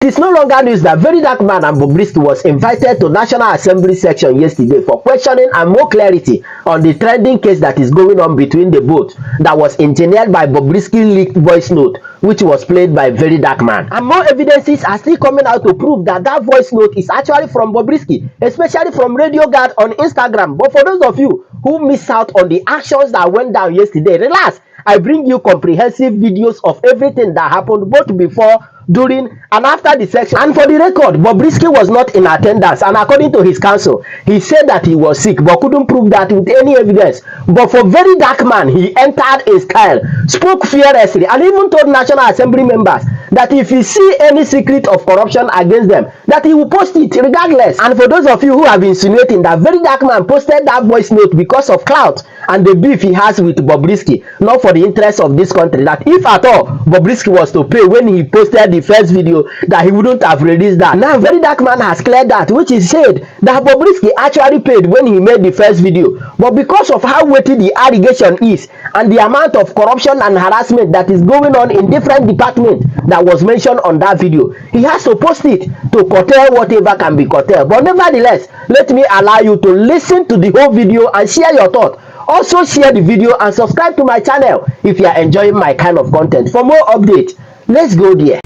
It is no longer news that Verydarkman and Bobrisky was invited to National Assembly section yesterday for questioning and more clarity on the trending case that is going on between the both that was engineered by Bobrisky leaked voice note which was played by Verydarkman. And more evidences are still coming out to prove that that voice note is actually from Bobrisky, especially from Radio Guard on Instagram. But for those of you who miss out on the actions that went down yesterday, relax. I bring you comprehensive videos of everything that happened both before, during and after the section. And for the record, Bobrisky was not in attendance, and according to his counsel, he said that he was sick but couldn't prove that with any evidence. But for Verydarkman, he entered in style, spoke fearlessly, and even told National Assembly members that if he see any secret of corruption against them, that he will post it regardless. And for those of you who have insinuating that Verydarkman posted that voice note because of clout and the beef he has with Bobrisky, not for the interest of this country, that if at all Bobrisky was to pay when he posted the first video, that he wouldn't have released that. Now Verydarkman has cleared that, which is said that Bobrisky actually paid when he made the first video, but because of how weighty the allegation is and the amount of corruption and harassment that is going on in different departments that was mentioned on that video, he has to post it to curtail whatever can be curtailed. But nevertheless, let me allow you to listen to the whole video and share your thoughts. Also share the video and subscribe to my channel if you are enjoying my kind of content. For more updates, let's go there.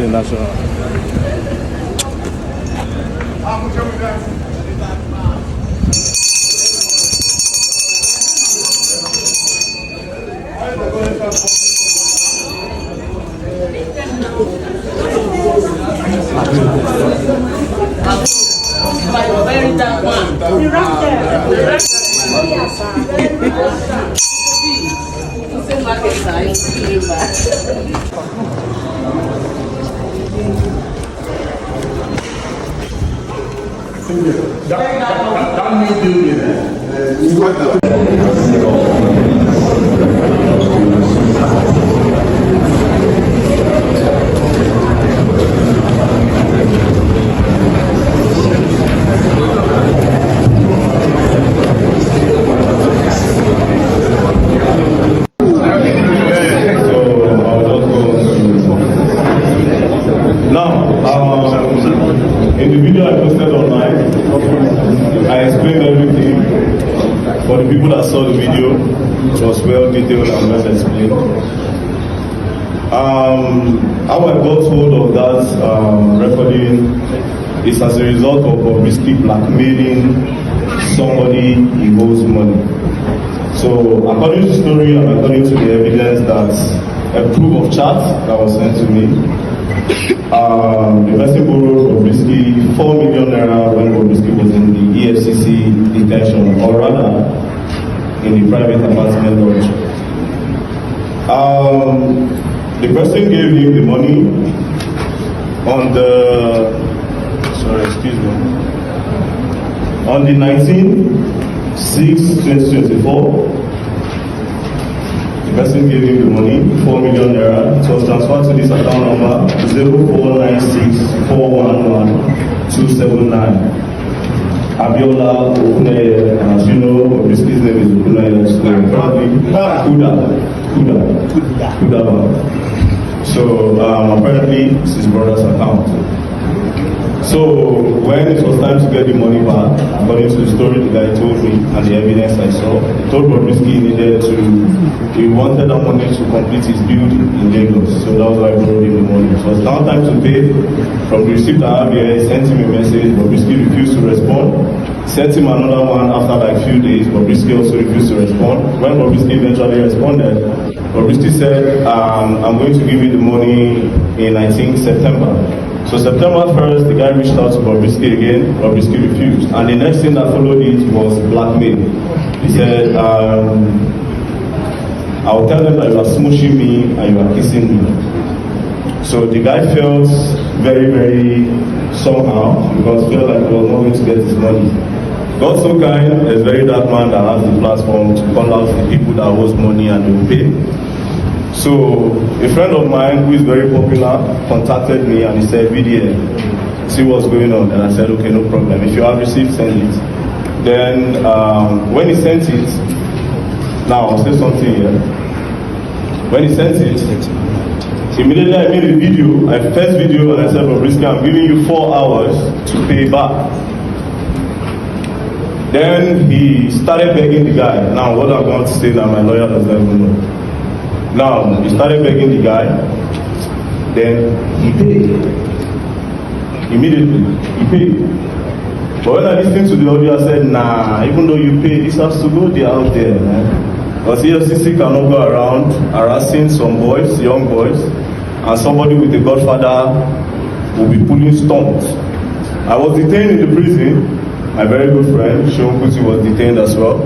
National. That new building, in the video I posted online, I explained everything. For the people that saw the video, it was well detailed and well explained. How I got hold of that recording is as a result of Bobrisky blackmailing somebody he owes money. So according to the story and according to the evidence, that a proof of chat that was sent to me, the person borrowed Bobrisky 4 million naira when Bobrisky was in the EFCC detention, or rather in the private apartment lodge. The person gave him the money on the on the 19/6/2024. The person gave him the money, 4 million naira. It was transferred to this account number 0496411279. Abiola Okuneye, and as you know, Bobrisky's name is Okuneye, so probably Kuda. So apparently it's his brother's account. So when it was time to get the money back, according to the story the guy told me and the evidence I saw, he told Bobrisky he wanted that money to complete his building in Lagos. So that was why I borrowed him the money. So it's now time to pay. From the receipt I have here, he sent him a message. Bobrisky refused to respond. Sent him another one after like few days. Bobrisky also refused to respond. When Bobrisky eventually responded, Bobrisky said, I'm going to give you the money in, I think, September. So September 1st, the guy reached out to Bobrisky again. Bobrisky refused. And the next thing that followed it was blackmail. He said, I'll tell them that you are smooshing me and you are kissing me. So the guy felt very, very somehow because he felt like he was not going to get his money. God so kind, there's Verydarkman that has the platform to call out the people that owes money and they will pay. So a friend of mine who is very popular contacted me and he said, VDA, see what's going on. And I said, okay, no problem. If you have received, send it. Then when he sent it, now I'll say something here. When he sent it, immediately I made a video, I first video and I said, Bobrisky, I'm giving you 4 hours to pay back. Then he started begging the guy. Now what I'm going to say now, my lawyer doesn't even know. Now he started begging the guy. Then he paid. Immediately, he paid. But when I listened to the audio, I said, nah, even though you pay, this has to go there out there, man. Because EFCC cannot go around harassing some boys, young boys, and somebody with a godfather will be pulling stunts. I was detained in the prison. My very good friend, Sean Kuti, was detained as well.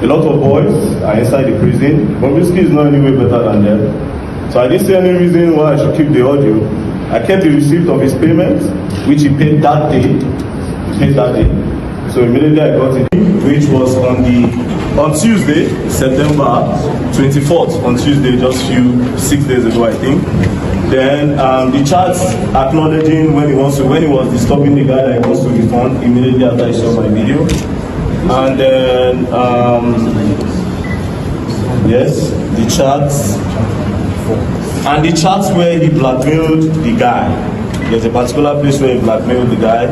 A lot of boys are inside the prison. Bobrisky is not any way better than them. So I didn't see any reason why I should keep the audio. I kept the receipt of his payment, which he paid that day. He paid that day. So immediately I got it, which was on Tuesday, September 24th, on Tuesday, just 6 days ago, I think. Then the chats acknowledging when he was disturbing the guy that he wants to refund immediately after I saw my video. And then yes, the chats where he blackmailed the guy. There's a particular place where he blackmailed the guy.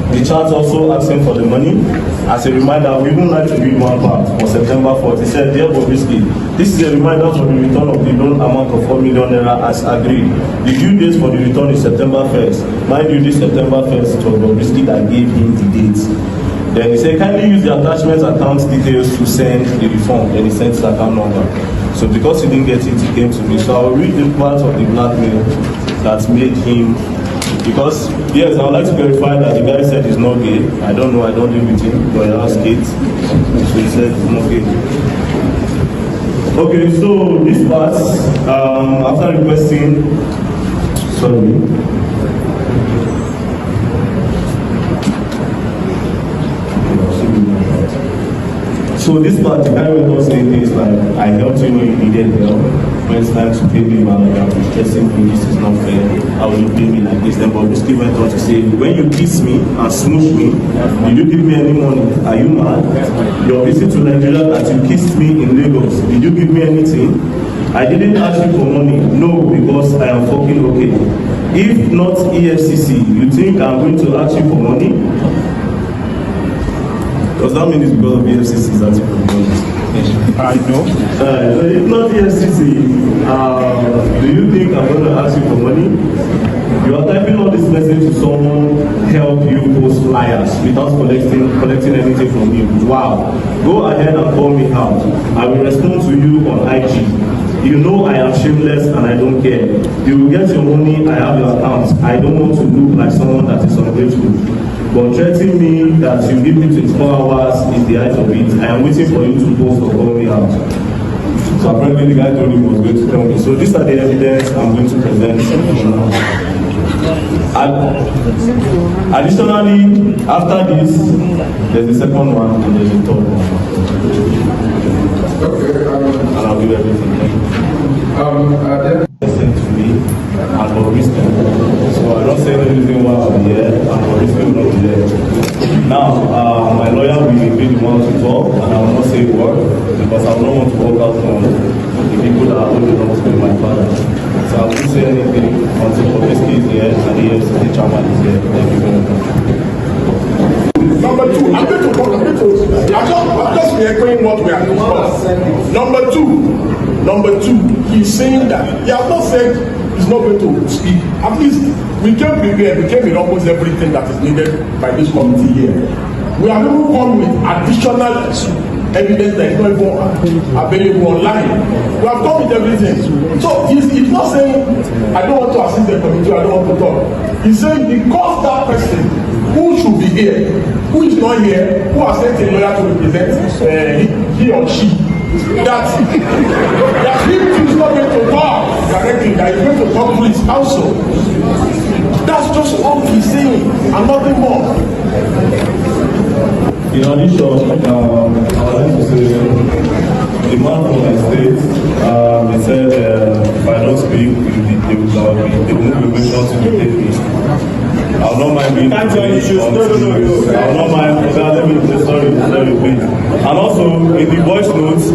The chart also asking for the money. As a reminder, we would like to read one part for September 4th. He said, Dear Bobrisky, this is a reminder for the return of the loan amount of 4 million naira as agreed. The due date for the return is September 1st. Mind you, this September 1st, it was Bobrisky that gave him the date. Then he said, kindly use the attachment account details to send the refund. Then he sent his account number. So because he didn't get it, he came to me. So I will read the part of the blackmail that made him. Because, yes, I would like to verify that the guy said he's not gay. I don't know, I don't deal with him, but I asked kids. So he said he's not gay. Okay, so this part, after requesting, So this part, the guy was saying things like, I helped you when you needed help. When it's time to pay me, man, like I'm stressing me, this is not fair. How will you pay me like this? Then Bobrisky went on to say, when you kiss me and smoosh me, did you give me any money? Are you mad? Your visit to Nigeria that you kissed me in Lagos, did you give me anything? I didn't ask you for money. No, because I am fucking okay. If not EFCC, you think I'm going to ask you for money? Does that mean it's because of EFCC that you I know. If not EFCC, do you think I'm going to ask you for money? You are typing all this message to someone help you post flyers without collecting anything from you. Wow. Go ahead and call me out. I will respond to you on IG. You know I am shameless and I don't care. You will get your money, I have your account. I don't want to look like someone that is ungrateful. But threatening me that you give me 24 hours is the height of it. I am waiting for you to post or call me out. So apparently the guy told him he was going to tell me. So these are the evidence I'm going to present now. Additionally, after this, there's the second one and there's the third one. Okay. And I'll give everything. Listen to me and Bobrisky. So I don't say any reason why I'll be here and Bobrisky will not be there. Now, my lawyer will be the one to talk and I will not say a word because I don't want to walk out from the people that are holding on to my father. So I won't say anything until Bobrisky is here and the EFCC chairman is here. Thank you very much. Number two, I'm just echoing what we are discussing. Number two, he's saying that he has not said he's not going to speak. At least we came prepared, we came with almost everything that is needed by this committee here. We have even come with additional evidence that is not even available online. We have come with everything. So he's not saying I don't want to assist the committee, I don't want to talk. He's saying because that person who should be here, who is not here, who has sent a lawyer to represent he or she, that he is not going to talk directly, that he's going to talk to his counsel. That's just all he's saying and nothing more. In addition, I would like to say the man from the state, he said if I don't speak, they will move the question to the take. I will not mind being I will not mind. Sorry, please. And also, in the voice notes,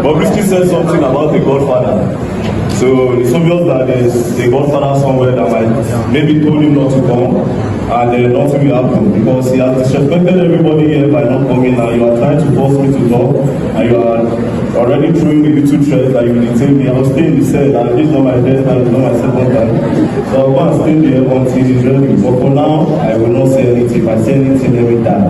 Bobrisky said something about the Godfather. So it's obvious that there's a Godfather somewhere that might maybe told him not to come, and nothing will happen because he has disrespected everybody here by not coming, and you are trying to force me to talk, and you are already throwing me little threats that you will detain me. I was staying in the cell, and this is not my first time, it's not my second time. So I'll go and stay there until he's ready. But for now, I will not say anything. If I say anything, let me die.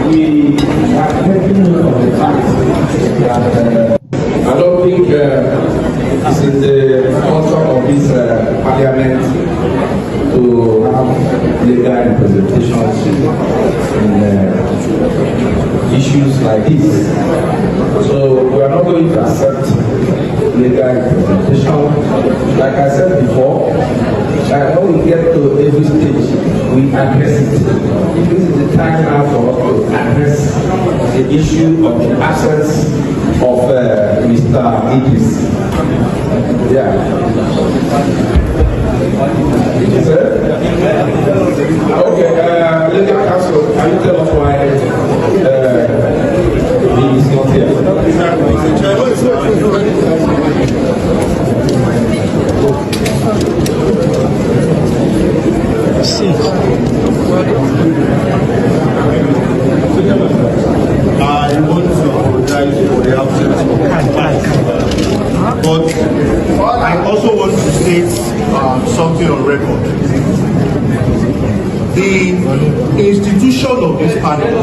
We are taking note of the fact that I don't think this is the culture of this parliament to have legal representations in issues like this. So we are not going to accept legal representation. Like I said before, when we get to every stage, we address it. This is the time now for us to address the issue of the absence of Mr. Idris. Yeah. Sir? Okay, legal counsel, can you tell us why he is not here? I want to apologize for the absence of but I also want to state something on record. The institution of this panel is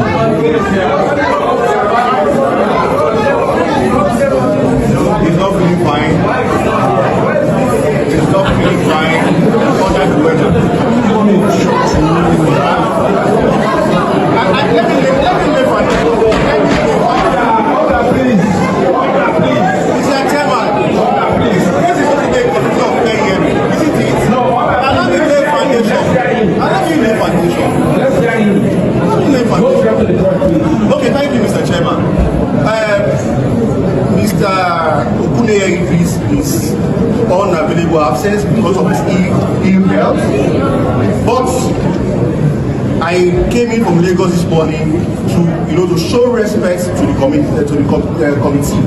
not really fine. It's not really fine under the weather. Okay, thank you, Mr. Chairman. Mr. Okuneye is unavailable absence because of his ill health. But I came in from Lagos this morning to show respect to the committee.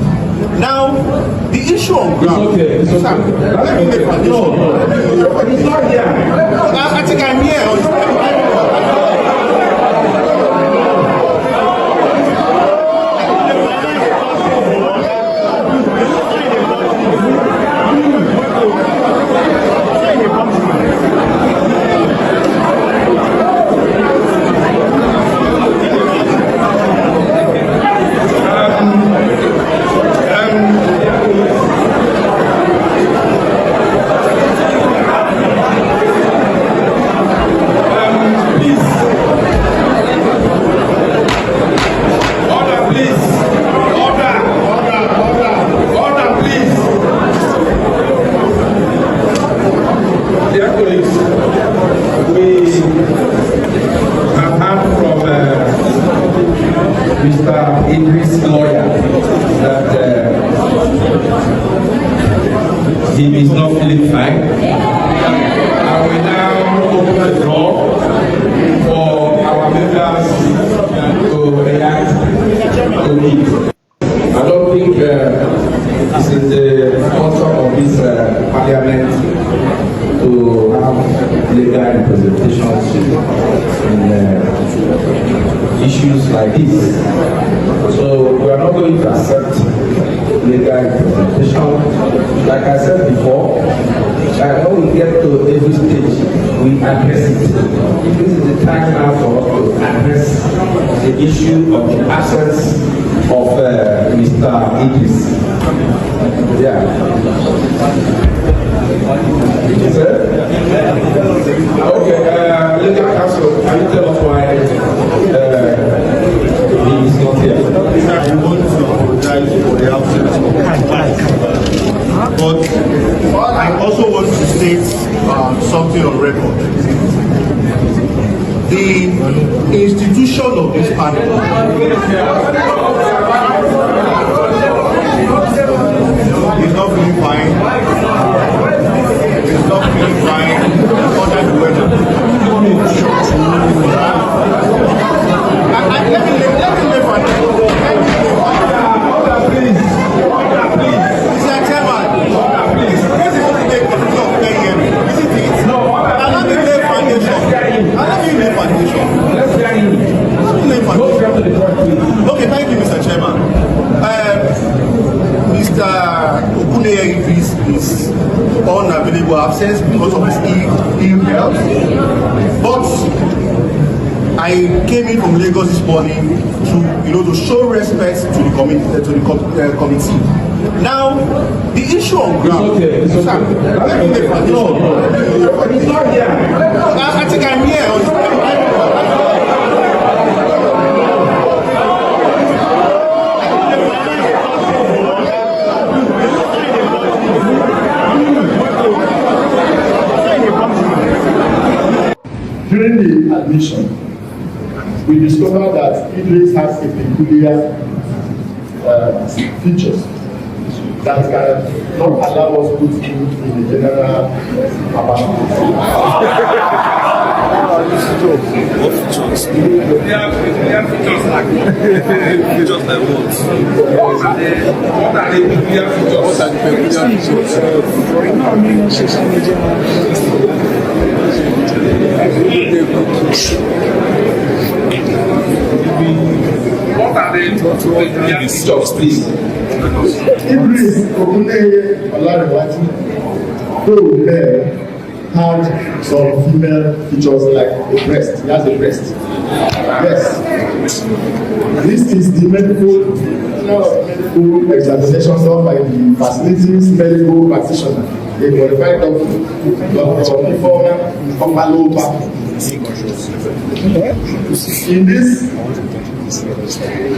Now, the issue on ground. It's okay. I think I'm here. Mr. Idris' lawyer that he is not feeling fine. I will now open the door for our members to react to it. I don't think this is the culture of this parliament to have legal representations in issues like this. So we are not going to accept legal representation. Like I said before, when we get to every stage, we address it. This is the time now for us to address the issue of the absence of Mr. Idris. Yeah. Sir? Okay, legal counsel, can you tell us why he is not here? I want to apologize for the absence of but I also want to state something on record. The institution of this panel is not feeling fine. It's not feeling fine under the weather. Let me live on it. Mr. Chairman, this is what the committee of 10 years, isn't it? Allow me to lay foundation. Okay, thank you, Mr. Chairman. Mr. Okuneye is unavailable absence because of his ill health. But I came in from Lagos this morning to show respect to the committee. Now, the issue on ground. It's okay. It's not here. I think I'm here. During the admission, we discovered that Idris has a peculiar features that can not allow us to put him in the general apartment. What features? They have features like features like what? What are the peculiar features? What are the peculiar features? What are the peculiar features, please? Idris Okuneye Olarewati, though there had some female features like a breast. He has a breast. Yes. This is the medical examination done by the facilities medical practitioner, a qualified doctor Omalopa. In this,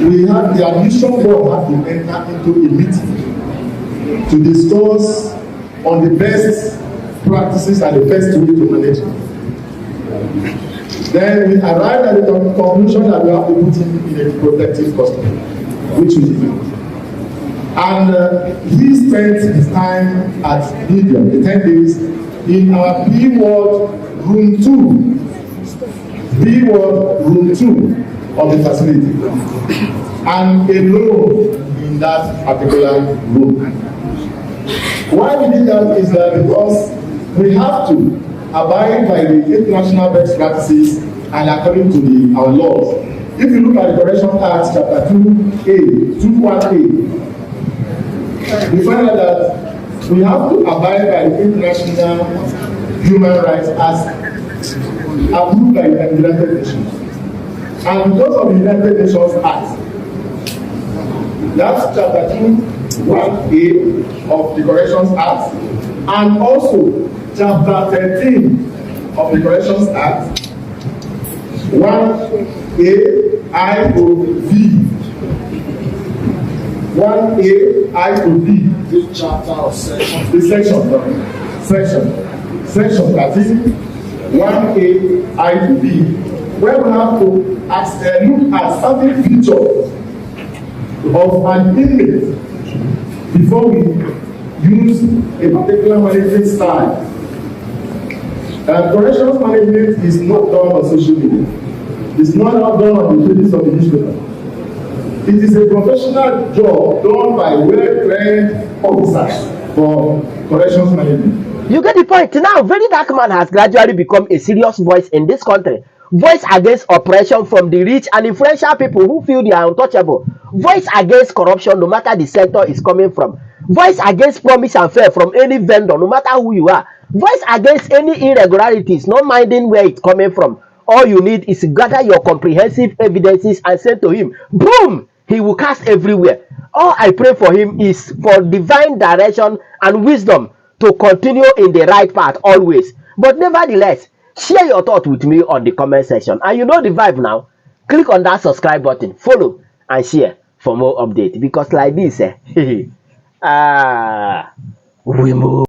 we have the admission board have to enter into a meeting to discuss on the best practices and the best way to manage it. Then we arrived at the conclusion that we have to put him in a protective custody, which we did. And he spent his time at Libya, the 10 days, in our B-Ward room 2. B-Ward room 2 of the facility. And alone in that particular room. Why we did that is that because we have to abide by the international best practices and according to our laws. If you look at the Correctional Act, chapter 2A, 21A, we find out that we have to abide by the international human rights as approved by the United Nations. And because of the United Nations Act, that's chapter 2(1)A of the Corrections Act, and also chapter 13 of the Corrections Act, 1A I to V. 1A I to V. This chapter of section. The section 13, 1A I to V. Where we have to look at certain features of an inmate before we use a particular management style. Corrections management is not done on social media. It's not done on the pages of the newspaper. It is a professional job done by well-trained officers for corrections management. You get the point. Now, Verydarkman has gradually become a serious voice in this country. Voice against oppression from the rich and influential people who feel they are untouchable. Voice against corruption, no matter the sector is coming from. Voice against promise and fair from any vendor, no matter who you are. Voice against any irregularities, not minding where it's coming from. All you need is to gather your comprehensive evidences and send to him. Boom! He will cast everywhere. All I pray for him is for divine direction and wisdom to continue in the right path always. But nevertheless, share your thoughts with me on the comment section. And you know the vibe now. Click on that subscribe button, follow and share for more updates. Because like this, we move.